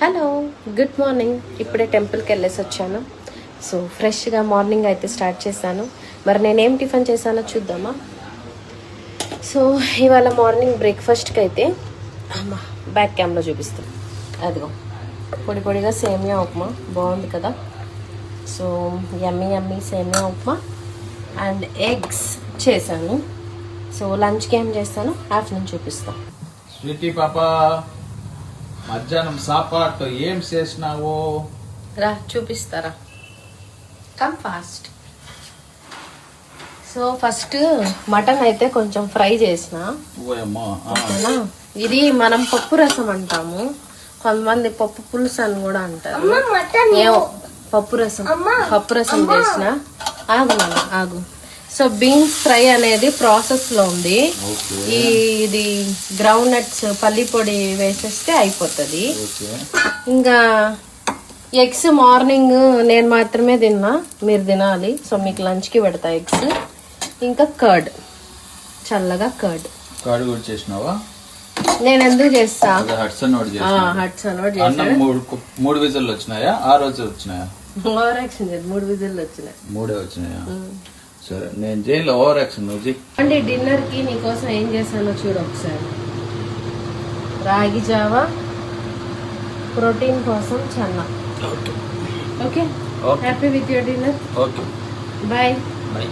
Hello, good morning. ఇప్పుడే టెంపుల్కి వెళ్ళేసి వచ్చాను. సో ఫ్రెష్గా మార్నింగ్ అయితే స్టార్ట్ చేశాను. మరి నేనేం టిఫిన్ చేశానో చూద్దామా. సో ఇవాళ మార్నింగ్ బ్రేక్ఫాస్ట్కి అయితే బ్యాక్ క్యామ్లో చూపిస్తాం. అదిగో పొడి పొడిగా సేమియా ఉప్మా, బాగుంది కదా. సో యమ్మీ యమ్మీ సేమియా ఉప్మా అండ్ ఎగ్స్ చేశాను. సో లంచ్కి ఏం చేస్తాను ఆఫ్టర్నూన్ చూపిస్తాను. స్వీటీ పాప, మధ్యాహ్నం సాపాటు ఏం చేసినావు? రా చూపిస్తారా, come fast. So first mutton అయితే కొంచెం ఫ్రై చేసిన. ఓకేనా, ఇది మనం పప్పు రసం అంటాము, కొంతమంది పప్పు పులుసు అని కూడా అంటారు. ఏమో పప్పు రసం చేసిన. ఆగు మనం ఆగు. సో బీన్స్ ఫ్రై అనేది ప్రాసెస్ లో ఉంది. ఇది గ్రౌండ్ నట్స్ పల్లి పొడి వేసేస్తే అయిపోతుంది. ఇంకా ఎగ్స్ మార్నింగ్ నేను మాత్రమే తిన్నా, మీరు తినాలి. సో మీకు లంచ్ కి పెడతా ఎగ్స్. ఇంకా కర్డ్, చల్లగా కర్డ్ కూడా చేసినావా? నేను ఎందుకు చేస్తా, హట్సన్ మూడు విజిల్లు వచ్చినాయా? ఆ రోజు వచ్చినాయా? ఓవర్ యాక్షన్ చేసి 3 విజిల్లు వచ్చినాయి. 3 వచ్చినాయా? సరే, నేను జైలు ఓవర్ యాక్షన్ అంటే డిన్నర్ కి నీకోసం ఏం చేశానో చూడు ఒకసారి. రాగి జావా, ప్రోటీన్ కోసం chana. Okay, happy with your dinner. Okay, bye. Bye.